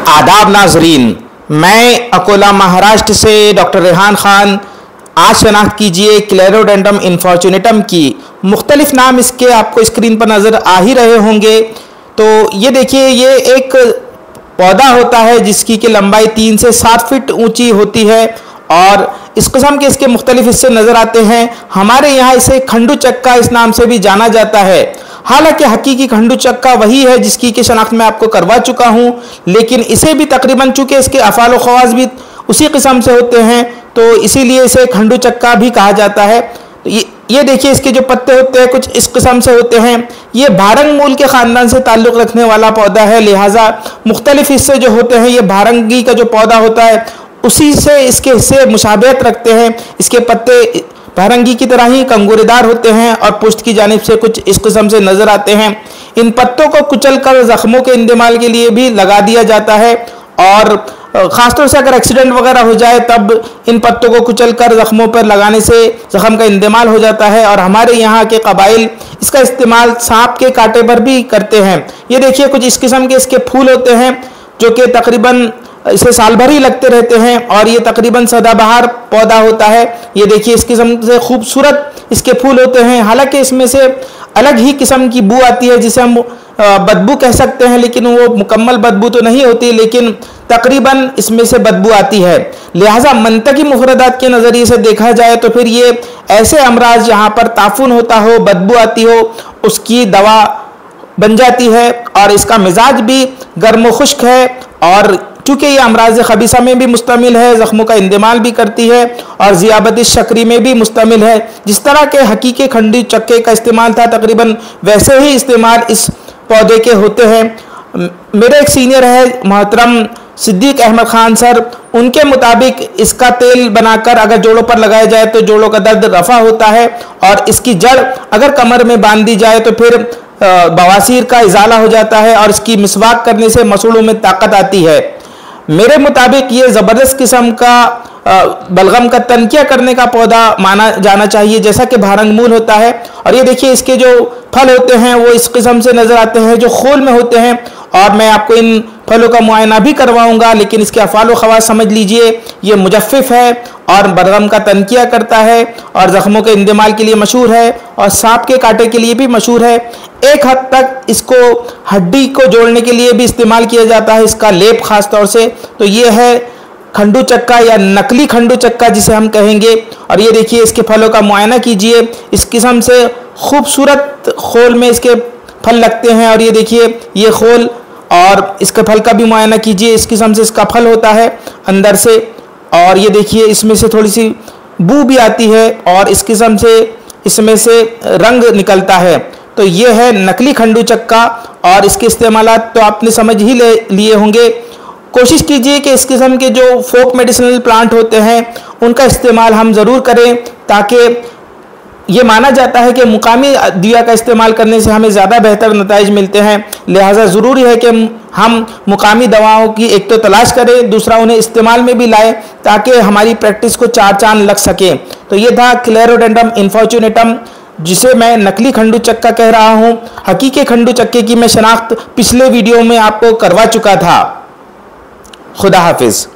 आदाब नाजरीन, मैं अकोला महाराष्ट्र से डॉक्टर रेहान खान। आज शनाख्त कीजिए क्लेरोडेंड्रम इन्फॉर्चुनेटम की। मुख्तलिफ नाम इसके आपको स्क्रीन पर नज़र आ ही रहे होंगे। तो ये देखिए, ये एक पौधा होता है जिसकी की लंबाई 3 से 7 फीट ऊंची होती है और इस किस्म के इसके मुख्तलिफ हिस्से नज़र आते हैं। हमारे यहाँ इसे खंडू चक्का इस नाम से भी जाना जाता है। हालांकि हकीकी खंडू चक्का वही है जिसकी की शनाख्त मैं आपको करवा चुका हूँ, लेकिन इसे भी तकरीबन चूँकि इसके अफ़ाल व ख़वास भी उसी किस्म से होते हैं तो इसीलिए इसे खंडू चक्का भी कहा जाता है। तो ये देखिए, इसके जो पत्ते होते हैं कुछ इस किस्म से होते हैं। ये भारंग मूल के ख़ानदान से ताल्लुक़ रखने वाला पौधा है, लिहाजा मुख्तलिफ हिस्से जो होते हैं ये भारंगी का जो पौधा होता है उसी से इसके हिस्से मुशाबहत रखते हैं। इसके पत्ते भारंगी की तरह ही कंगूरेदार होते हैं और पुष्ट की जानिब से कुछ इस किस्म से नज़र आते हैं। इन पत्तों को कुचल कर ज़ख्मों के इंदिमाल के लिए भी लगा दिया जाता है और ख़ासतौर से अगर एक्सीडेंट वगैरह हो जाए तब इन पत्तों को कुचल कर ज़ख्मों पर लगाने से ज़ख्म का इंदिमाल हो जाता है। और हमारे यहाँ के कबाइल इसका इस्तेमाल सांप के कांटे पर भी करते हैं। ये देखिए, कुछ इस किस्म के इसके फूल होते हैं जो कि तकरीबन इसे साल भर ही लगते रहते हैं और ये तकरीबन सदाबहार पौधा होता है। ये देखिए, इस किस्म से खूबसूरत इसके फूल होते हैं। हालांकि इसमें से अलग ही किस्म की बू आती है जिसे हम बदबू कह सकते हैं, लेकिन वो मुकम्मल बदबू तो नहीं होती, लेकिन तकरीबन इसमें से बदबू आती है। लिहाजा मंतकी मुफरदात के नज़रिए से देखा जाए तो फिर ये ऐसे अमराज जहाँ पर ताफुन होता हो, बदबू आती हो, उसकी दवा बन जाती है। और इसका मिजाज भी गर्म व खुश्क है और चूँकि ये अमराज खबीसा में भी मुस्तमिल है, ज़ख्मों का इंदिमाल भी करती है और ज़ियाबत शक्री में भी मुस्तमिल है। जिस तरह के हकीकी खंडी चक्के का इस्तेमाल था तकरीबन वैसे ही इस्तेमाल इस पौधे के होते हैं। मेरे एक सीनियर है मोहतरम सिद्दीक अहमद खान सर, उनके मुताबिक इसका तेल बनाकर अगर जोड़ों पर लगाया जाए तो जोड़ों का दर्द रफ़ा होता है और इसकी जड़ अगर कमर में बांध दी जाए तो फिर बवासीर का इजाला हो जाता है और इसकी मिसवाक करने से मसूड़ों में ताकत आती है। मेरे मुताबिक ये ज़बरदस्त किस्म का बलगम का तनकिया करने का पौधा माना जाना चाहिए, जैसा कि भारंग मूल होता है। और ये देखिए, इसके जो फल होते हैं वो इस किस्म से नज़र आते हैं जो खोल में होते हैं और मैं आपको इन फलों का मुआयना भी करवाऊंगा। लेकिन इसके अफ़ाल व ख़वास समझ लीजिए, ये मुजफ़्फ़िफ़ है और बलगम का तनकिया करता है और ज़ख्मों के इंदिमाल के लिए मशहूर है और सांप के कांटे के लिए भी मशहूर है। एक हद तक इसको हड्डी को जोड़ने के लिए भी इस्तेमाल किया जाता है, इसका लेप ख़ास तौर से। तो ये है खंडू चक्का या नकली खंडू चक्का जिसे हम कहेंगे। और ये देखिए, इसके फलों का मुआयना कीजिए, इस किस्म से खूबसूरत खोल में इसके फल लगते हैं। और ये देखिए, ये खोल और इसके फल का भी मुआयना कीजिए, इस किस्म से इसका फल होता है अंदर से। और ये देखिए, इसमें से थोड़ी सी बू भी आती है और इस किस्म से इसमें से रंग निकलता है। तो ये है नकली खंडू चक्का और इसके इस्तेमालात तो आपने समझ ही लिए होंगे। कोशिश कीजिए कि इस किस्म के जो फोक मेडिसिनल प्लांट होते हैं उनका इस्तेमाल हम ज़रूर करें, ताकि ये माना जाता है कि मुकामी अदविया का इस्तेमाल करने से हमें ज़्यादा बेहतर नताइज मिलते हैं। लिहाजा ज़रूरी है कि हम मुकामी दवाओं की एक तो तलाश करें, दूसरा उन्हें इस्तेमाल में भी लाएं ताकि हमारी प्रैक्टिस को चार चांद लग सकें। तो ये था क्लेरोडेंड्रम इन्फॉर्चुनेटम, जिसे मैं नकली खंडू चक्का कह रहा हूँ। हकीकी खंडू चक्के की मैं शनाख्त पिछले वीडियो में आपको करवा चुका था। खुदा हाफिज़।